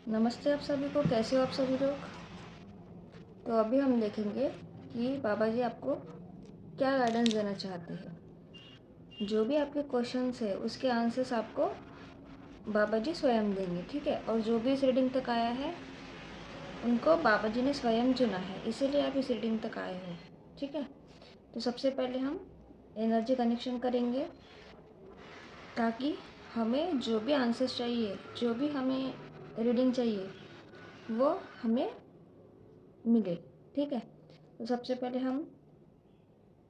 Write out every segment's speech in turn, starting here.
नमस्ते आप सभी को, कैसे हो आप सभी लोग। तो अभी हम देखेंगे कि बाबा जी आपको क्या गाइडेंस देना चाहते हैं। जो भी आपके क्वेश्चंस है उसके आंसर्स आपको बाबा जी स्वयं देंगे, ठीक है। और जो भी इस रीडिंग तक आया है उनको बाबा जी ने स्वयं चुना है, इसीलिए आप इस रीडिंग तक आए हो, ठीक है। तो सबसे पहले हम एनर्जी कनेक्शन करेंगे ताकि हमें जो भी आंसर्स चाहिए, जो भी हमें रीडिंग चाहिए वो हमें मिले, ठीक है। तो सबसे पहले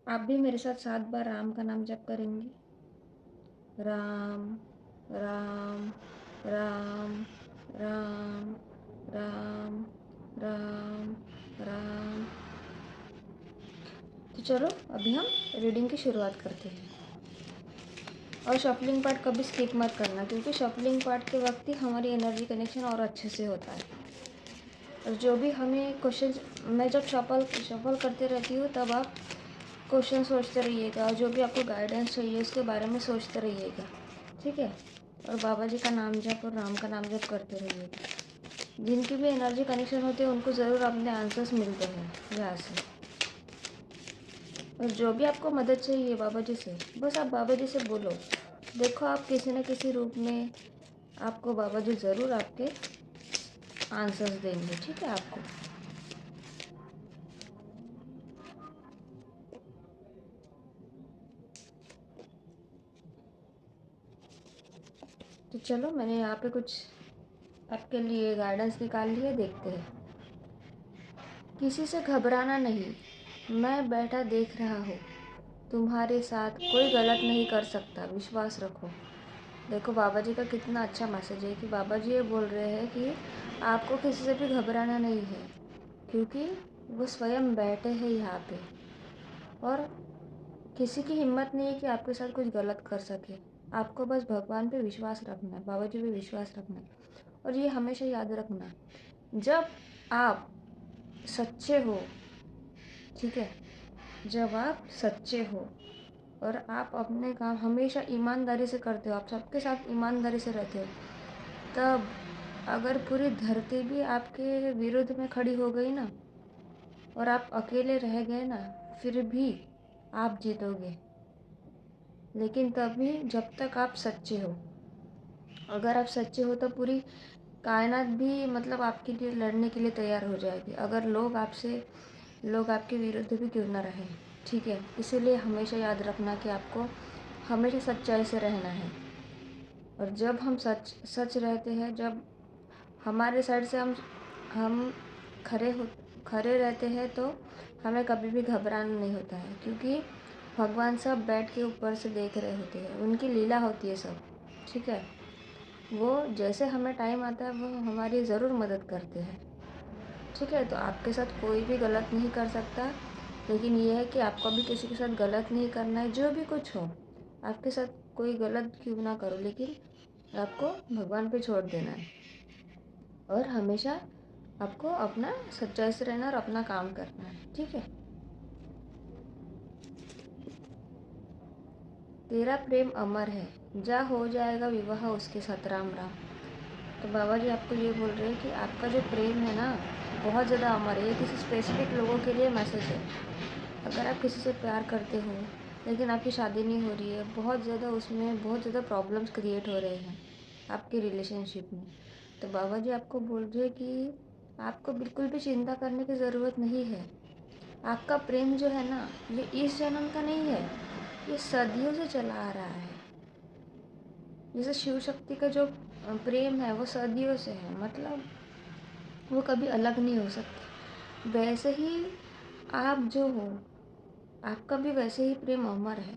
आप भी मेरे साथ 7 बार राम का नाम जप करेंगे। राम राम राम राम राम राम राम। तो चलो अभी हम रीडिंग की शुरुआत करते हैं। और शफलिंग पार्ट कभी स्किप मत करना, क्योंकि शफलिंग पार्ट के वक्त ही हमारी एनर्जी कनेक्शन और अच्छे से होता है। और जो भी हमें क्वेश्चन, मैं जब शफल करते रहती हूँ तब आप क्वेश्चन सोचते रहिएगा, और जो भी आपको गाइडेंस चाहिए उसके बारे में सोचते रहिएगा, ठीक है। और बाबा जी का नाम जप और राम का नाम जप करते रहिएगा। जिनकी भी एनर्जी कनेक्शन होती है उनको ज़रूर अपने आंसर्स मिलते हैं यहाँ से। और जो भी आपको मदद चाहिए बाबा जी से, बस आप बाबा जी से बोलो। देखो आप किसी न किसी रूप में आपको बाबा जी ज़रूर आपके आंसर्स देंगे, ठीक है आपको। तो चलो मैंने यहाँ पे कुछ आपके लिए गाइडेंस निकाल लिया, देखते हैं। किसी से घबराना नहीं, मैं बैठा देख रहा हूँ, तुम्हारे साथ कोई गलत नहीं कर सकता, विश्वास रखो। देखो बाबा जी का कितना अच्छा मैसेज है कि बाबा जी ये बोल रहे हैं कि आपको किसी से भी घबराना नहीं है, क्योंकि वो स्वयं बैठे हैं यहाँ पे। और किसी की हिम्मत नहीं है कि आपके साथ कुछ गलत कर सके। आपको बस भगवान पे विश्वास रखना है, बाबा जी पे विश्वास रखना है। और ये हमेशा याद रखना, जब आप सच्चे हो, ठीक है, जब आप सच्चे हो और आप अपने काम हमेशा ईमानदारी से करते हो, आप सबके साथ ईमानदारी से रहते हो, तब अगर पूरी धरती भी आपके विरुद्ध में खड़ी हो गई ना और आप अकेले रह गए ना, फिर भी आप जीतोगे। लेकिन तभी जब तक आप सच्चे हो। अगर आप सच्चे हो तो पूरी कायनात भी मतलब आपके लिए लड़ने के लिए तैयार हो जाएगी, अगर लोग आपके विरुद्ध भी क्यों ना रहें, ठीक है। इसीलिए हमेशा याद रखना कि आपको हमेशा सच्चाई से रहना है। और जब हम सच रहते हैं, जब हमारे साइड से हम खरे रहते हैं, तो हमें कभी भी घबराना नहीं होता है, क्योंकि भगवान सब बैठ के ऊपर से देख रहे होते हैं, उनकी लीला होती है सब, ठीक है। वो जैसे हमें टाइम आता है वो हमारी ज़रूर मदद करते हैं, ठीक है। तो आपके साथ कोई भी गलत नहीं कर सकता, लेकिन ये है कि आपको भी किसी के साथ गलत नहीं करना है। जो भी कुछ हो आपके साथ, कोई गलत क्यों ना करो, लेकिन आपको भगवान पे छोड़ देना है। और हमेशा आपको अपना सच्चाई से रहना और अपना काम करना है, ठीक है। तेरा प्रेम अमर है, जा हो जाएगा विवाह उसके साथ, राम राम। तो बाबा जी आपको ये बोल रहे हैं कि आपका जो प्रेम है ना बहुत ज़्यादा अमर है। ये किसी स्पेसिफिक लोगों के लिए मैसेज है। अगर आप किसी से प्यार करते हो लेकिन आपकी शादी नहीं हो रही है, बहुत ज़्यादा उसमें बहुत ज़्यादा प्रॉब्लम्स क्रिएट हो रहे हैं आपके रिलेशनशिप में, तो बाबा जी आपको बोल रहे हैं कि आपको बिल्कुल भी चिंता करने की ज़रूरत नहीं है। आपका प्रेम जो है ना, ये इस जन्म का नहीं है, ये सदियों से चला आ रहा है। जैसे शिव शक्ति का जो प्रेम है वो सदियों से है, मतलब वो कभी अलग नहीं हो सकते। वैसे ही आप जो हो, आपका भी वैसे ही प्रेम अमर है।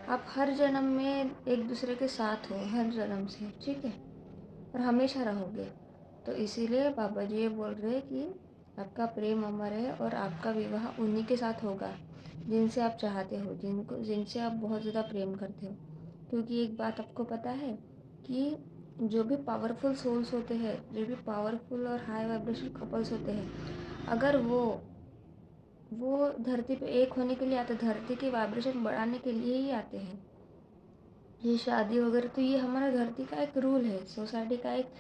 आप हर जन्म में एक दूसरे के साथ हो, हर जन्म से, ठीक है, और हमेशा रहोगे। तो इसीलिए बाबा जी ये बोल रहे हैं कि आपका प्रेम अमर है और आपका विवाह उन्हीं के साथ होगा जिनसे आप चाहते हो, जिनसे आप बहुत ज़्यादा प्रेम करते हो। क्योंकि एक बात आपको पता है कि जो भी पावरफुल सोल्स होते हैं, जो भी पावरफुल और हाई वाइब्रेशन कपल्स होते हैं, अगर वो धरती पे एक होने के लिए आते, धरती की वाइब्रेशन बढ़ाने के लिए ही आते हैं। ये शादी वगैरह तो ये हमारा धरती का एक रूल है, सोसाइटी का एक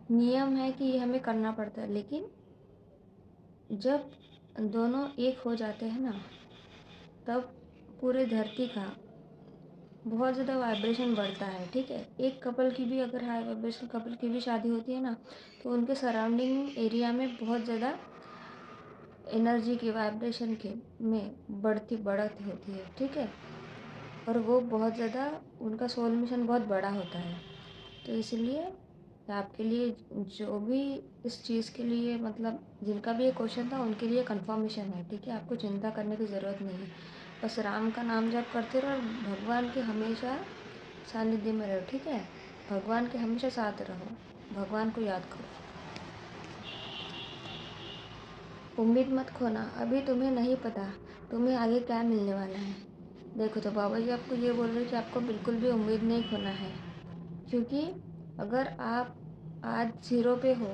नियम है कि ये हमें करना पड़ता है, लेकिन जब दोनों एक हो जाते हैं ना, तब पूरे धरती का बहुत ज़्यादा वाइब्रेशन बढ़ता है। ठीक है, एक कपल की भी, अगर हाई वाइब्रेशन कपल की भी शादी होती है ना, तो उनके सराउंडिंग एरिया में बहुत ज़्यादा एनर्जी की, वाइब्रेशन के में बढ़त होती है। ठीक है, और वो बहुत ज़्यादा, उनका सोल मिशन बहुत बड़ा होता है। तो इसलिए आपके लिए, जो भी इस चीज़ के लिए, मतलब जिनका भी ये क्वेश्चन था, उनके लिए कंफर्मेशन है। ठीक है, आपको चिंता करने की ज़रूरत नहीं है। बस राम का नाम जप करते रहो और भगवान के हमेशा सानिध्य में रहो। ठीक है, भगवान के हमेशा साथ रहो, भगवान को याद करो। उम्मीद मत खोना, अभी तुम्हें नहीं पता तुम्हें आगे क्या मिलने वाला है। देखो, तो बाबा जी आपको ये बोल रहे हैं कि आपको बिल्कुल भी उम्मीद नहीं खोना है, क्योंकि अगर आप आज 0 पे हो,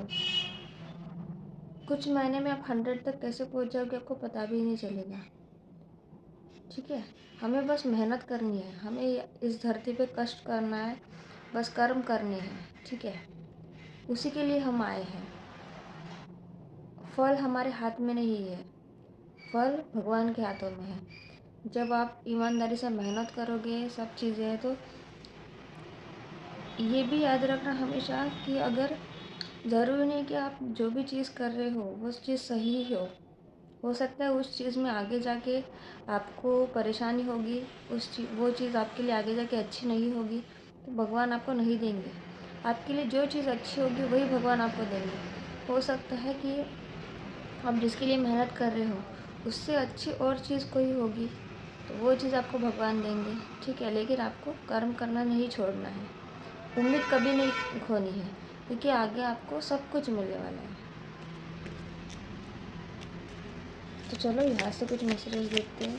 कुछ महीने में आप 100 तक कैसे पहुंच जाओगे आपको पता भी नहीं चलेगा। ठीक है, हमें बस मेहनत करनी है, हमें इस धरती पे कष्ट करना है, बस कर्म करने हैं। ठीक है, उसी के लिए हम आए हैं। फल हमारे हाथ में नहीं है, फल भगवान के हाथों में है। जब आप ईमानदारी से मेहनत करोगे, सब चीज़ें हैं, तो ये भी याद रखना हमेशा कि अगर ज़रूरी नहीं कि आप जो भी चीज़ कर रहे हो वो चीज़ सही हो सकता है उस चीज़ में आगे जाके आपको परेशानी होगी, वो चीज़ आपके लिए आगे जाके अच्छी नहीं होगी, तो भगवान आपको नहीं देंगे। आपके लिए जो चीज़ अच्छी होगी वही भगवान आपको देंगे। हो सकता है कि आप जिसके लिए मेहनत कर रहे हो उससे अच्छी और चीज़ कोई होगी, तो वो चीज़ आपको भगवान देंगे। ठीक है, लेकिन आपको कर्म करना नहीं छोड़ना है, उम्मीद कभी नहीं खोनी है, क्योंकि आगे आपको सब कुछ मिलने वाला है। तो चलो यहाँ से कुछ मैसेजेस देखते हैं।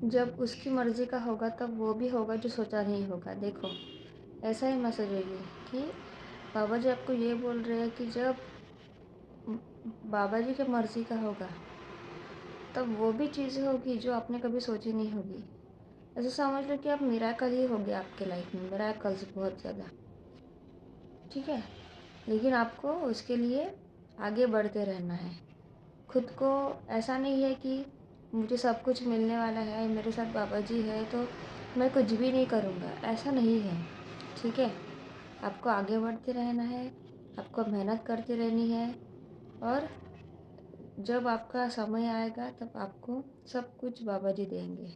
जब उसकी मर्ज़ी का होगा तब वो भी होगा जो सोचा नहीं होगा। देखो, ऐसा ही मैसेज है ये कि बाबा जी आपको ये बोल रहे हैं कि जब बाबा जी की मर्ज़ी का होगा तब वो भी चीज़ें होगी जो आपने कभी सोची नहीं होगी। ऐसे समझ लो कि आप मिरेकल ही हो गया आपके लाइफ में, मिरेकल्स बहुत ज़्यादा। ठीक है, लेकिन आपको उसके लिए आगे बढ़ते रहना है। खुद को ऐसा नहीं है कि मुझे सब कुछ मिलने वाला है, मेरे साथ बाबा जी है तो मैं कुछ भी नहीं करूँगा, ऐसा नहीं है। ठीक है, आपको आगे बढ़ते रहना है, आपको मेहनत करती रहनी है, और जब आपका समय आएगा तब आपको सब कुछ बाबा जी देंगे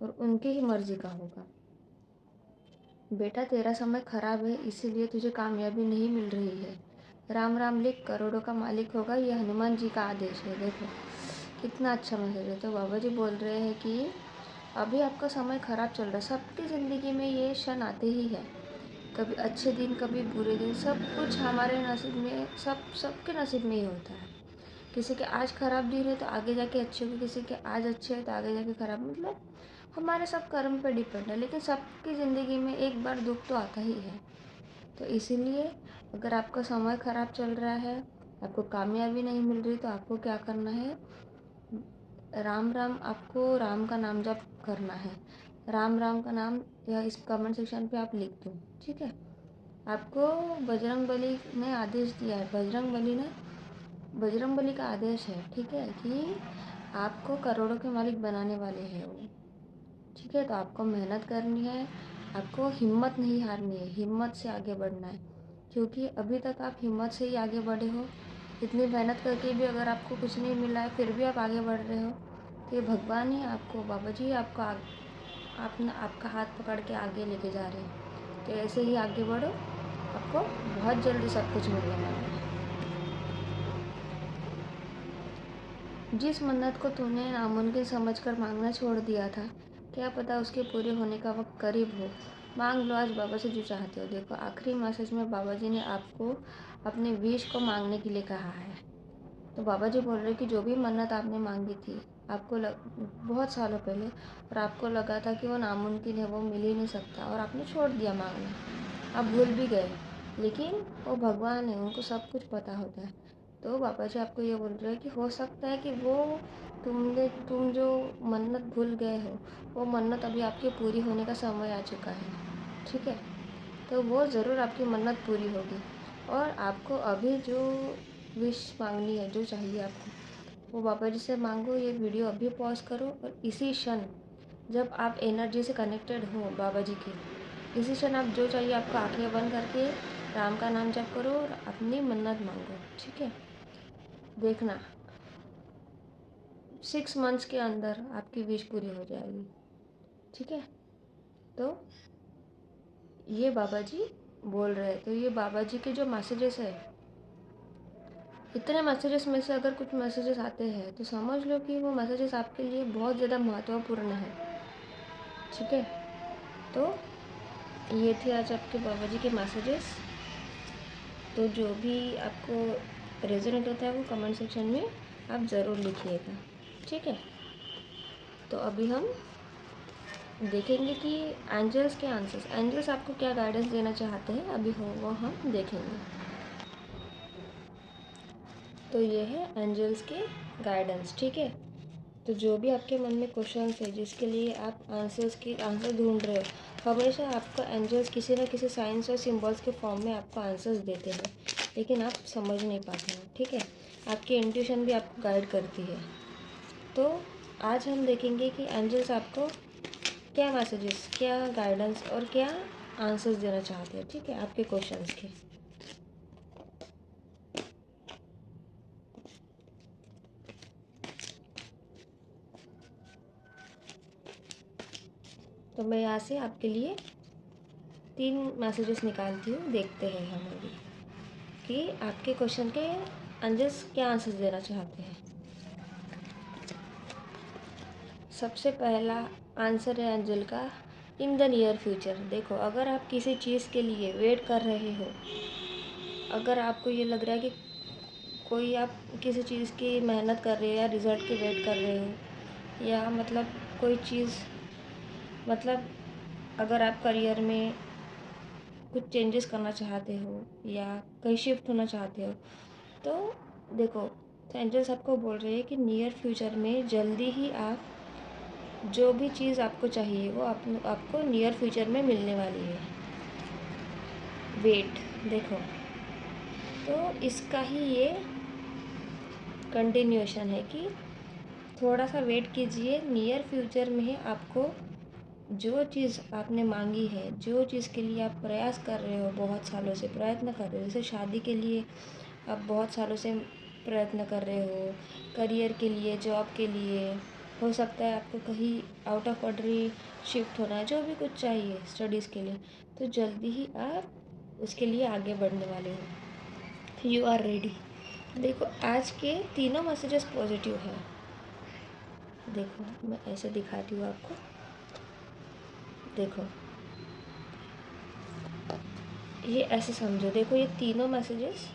और उनकी ही मर्ज़ी का होगा। बेटा, तेरा समय खराब है, इसीलिए तुझे कामयाबी नहीं मिल रही है। राम राम लिख, करोड़ों का मालिक होगा, यह हनुमान जी का आदेश है। देखो कितना अच्छा मैसेज है। तो बाबा जी बोल रहे हैं कि अभी आपका समय ख़राब चल रहा है। सबकी ज़िंदगी में ये क्षण आते ही है, कभी अच्छे दिन कभी बुरे दिन, सब कुछ हमारे नसीब में, सबके नसीब में ही होता है। किसी के आज ख़राब दिन है तो आगे जाके अच्छे होंगे, किसी के आज अच्छे है तो आगे जाके ख़राब, मतलब हमारे सब कर्म पे डिपेंड है। लेकिन सबकी ज़िंदगी में एक बार दुख तो आता ही है। तो इसीलिए अगर आपका समय ख़राब चल रहा है, आपको कामयाबी नहीं मिल रही, तो आपको क्या करना है, राम राम, आपको राम का नाम जप करना है। राम राम का नाम या इस कमेंट सेक्शन पे आप लिख दो। ठीक है, आपको बजरंग बली ने आदेश दिया है, बजरंग बली का आदेश है। ठीक है, कि आपको करोड़ों के मालिक बनाने वाले हैं वो। ठीक है, तो आपको मेहनत करनी है, आपको हिम्मत नहीं हारनी है, हिम्मत से आगे बढ़ना है, क्योंकि अभी तक आप हिम्मत से ही आगे बढ़े हो। इतनी मेहनत करके भी अगर आपको कुछ नहीं मिला है फिर भी आप आगे बढ़ रहे हो, तो ये भगवान ही आपको, बाबा जी आपको आपका हाथ पकड़ के आगे लेके जा रहे हैं। तो ऐसे ही आगे बढ़ो, आपको बहुत जल्दी सब कुछ मिलने वाला है। जिस मन्नत को तूने नामुमकिन समझकर मांगना छोड़ दिया था, क्या पता उसके पूरे होने का वक्त करीब हो। मांग लो आज बाबा से जो चाहते हो। देखो, आखिरी मैसेज में बाबा जी ने आपको अपने विश को मांगने के लिए कहा है। तो बाबा जी बोल रहे कि जो भी मन्नत आपने मांगी थी आपको बहुत सालों पहले, और आपको लगा था कि वो नामुमकिन है, वो मिल ही नहीं सकता, और आपने छोड़ दिया मांगना। आप भूल भी गए, लेकिन वो भगवान है, उनको सब कुछ पता होता है। तो बाबा जी आपको ये बोल रहे हैं कि हो सकता है कि वो तुम जो मन्नत भूल गए हो, वो मन्नत अभी आपकी पूरी होने का समय आ चुका है। ठीक है, तो वो ज़रूर आपकी मन्नत पूरी होगी। और आपको अभी जो विश मांगनी है, जो चाहिए आपको, वो बाबा जी से मांगो। ये वीडियो अभी पॉज करो, और इसी क्षण जब आप एनर्जी से कनेक्टेड हो बाबा जी की, इसी क्षण आप जो चाहिए आपको आंखें बंद करके राम का नाम जप करो और अपनी मन्नत मांगो। ठीक है, देखना 6 मंथ्स के अंदर आपकी विश पूरी हो जाएगी। ठीक है, तो ये बाबा जी बोल रहे हैं। तो ये बाबा जी के जो मैसेजेस है, इतने मैसेजेस में से अगर कुछ मैसेजेस आते हैं तो समझ लो कि वो मैसेजेस आपके लिए बहुत ज़्यादा महत्वपूर्ण है। ठीक है, तो ये थे आज आपके बाबा जी के मैसेजेस। तो जो भी आपको रेजोनेट होता है वो कमेंट सेक्शन में आप ज़रूर लिखिएगा। ठीक है, तो अभी हम देखेंगे कि एंजल्स के आंसर्स, एंजल्स आपको क्या गाइडेंस देना चाहते हैं, अभी हो वो हम देखेंगे। तो ये है एंजल्स के गाइडेंस। ठीक है, तो जो भी आपके मन में क्वेश्चंस है, जिसके लिए आप आंसर ढूंढ रहे हो, हमेशा आपको एंजल्स किसी न किसी साइंस और सिंबल्स के फॉर्म में आपको आंसर्स देते हैं, लेकिन आप समझ नहीं पाते हो। ठीक है, आपकी इंट्यूशन भी आपको गाइड करती है। तो आज हम देखेंगे कि एंजल्स आपको क्या मैसेजेस, क्या गाइडेंस और क्या आंसर्स देना चाहते हैं। ठीक है, आपके क्वेश्चंस के। तो मैं यहाँ से आपके लिए 3 मैसेजेस निकालती हूँ, देखते हैं हम अभी कि आपके क्वेश्चन के एंजल्स क्या आंसर्स देना चाहते हैं। सबसे पहला आंसर है एंजल का, इन द नियर फ्यूचर। देखो, अगर आप किसी चीज़ के लिए वेट कर रहे हो, अगर आपको ये लग रहा है कि कोई आप किसी चीज़ की मेहनत कर रहे हो या रिज़ल्ट की वेट कर रहे हो, या मतलब कोई चीज़, मतलब अगर आप करियर में कुछ चेंजेस करना चाहते हो या कहीं शिफ्ट होना चाहते हो, तो देखो, एंजल्स आपको बोल रहे हैं कि नियर फ्यूचर में जल्दी ही आप जो भी चीज़ आपको चाहिए वो आपको नियर फ्यूचर में मिलने वाली है। वेट, देखो, तो इसका ही ये कंटिन्यूएशन है कि थोड़ा सा वेट कीजिए, नियर फ्यूचर में ही आपको जो चीज़ आपने मांगी है, जो चीज़ के लिए आप प्रयास कर रहे हो, बहुत सालों से प्रयत्न कर रहे हो, जैसे शादी के लिए आप बहुत सालों से प्रयत्न कर रहे हो, करियर के लिए, जॉब के लिए, हो सकता है आपको कहीं आउट ऑफ कंट्री शिफ्ट होना है, जो भी कुछ चाहिए स्टडीज़ के लिए, तो जल्दी ही आप उसके लिए आगे बढ़ने वाले हो। You are ready. देखो, आज के तीनों मैसेजेस पॉजिटिव हैं। देखो, मैं ऐसे दिखाती हूँ आपको। देखो, ये ऐसे समझो, देखो ये तीनों मैसेजेस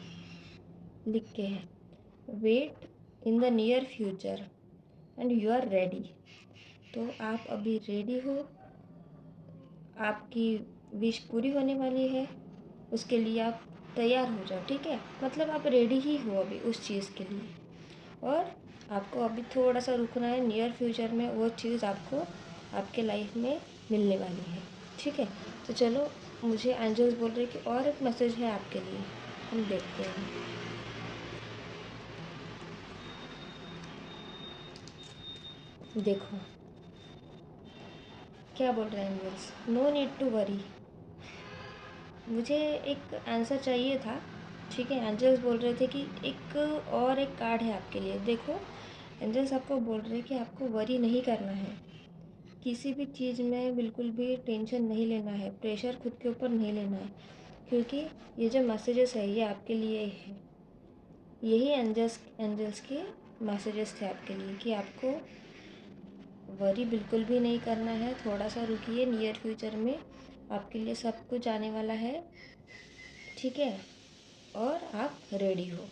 लिख के हैं, wait in the near future and you are ready. तो आप अभी रेडी हो, आपकी विश पूरी होने वाली है, उसके लिए आप तैयार हो जाओ। ठीक है, मतलब आप रेडी ही हो अभी उस चीज़ के लिए, और आपको अभी थोड़ा सा रुकना है, नियर फ्यूचर में वो चीज़ आपको आपके लाइफ में मिलने वाली है। ठीक है, तो चलो, मुझे एंजल्स बोल रहे हैं कि और एक मैसेज है आपके लिए, हम देखते हैं। देखो क्या बोल रहे हैं angels, no need to worry. मुझे एक आंसर चाहिए था। ठीक है, एंजल्स बोल रहे थे कि एक और एक कार्ड है आपके लिए। देखो, एंजल्स आपको बोल रहे हैं कि आपको वरी नहीं करना है, किसी भी चीज़ में बिल्कुल भी टेंशन नहीं लेना है, प्रेशर खुद के ऊपर नहीं लेना है, क्योंकि ये जो मैसेजेस है ये आपके लिए है। यही एंजल्स एंजल्स के मैसेजेस थे आपके लिए कि आपको वरी बिल्कुल भी नहीं करना है। थोड़ा सा रुकिए, नियर फ्यूचर में आपके लिए सब कुछ आने वाला है। ठीक है, और आप रेडी हो।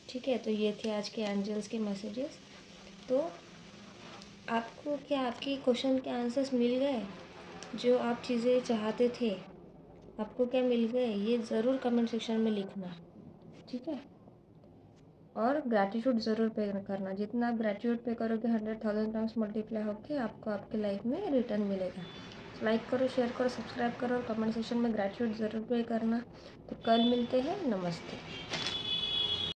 ठीक है, तो ये थे आज के एंजल्स के मैसेजेस। तो आपको क्या आपकी क्वेश्चन के आंसर्स मिल गए? जो आप चीज़ें चाहते थे, आपको क्या मिल गए? ये ज़रूर कमेंट सेक्शन में लिखना, ठीक है? और ग्रैटिट्यूड ज़रूर पे करना। जितना आप ग्रैटिट्यूड पे करोगे 100,000 टाइम्स मल्टीप्लाई होके आपको आपके लाइफ में रिटर्न मिलेगा। लाइक करो, शेयर करो, सब्सक्राइब करो और कमेंट सेक्शन में ग्रैटिट्यूड ज़रूर पे करना। तो कल मिलते हैं। नमस्ते।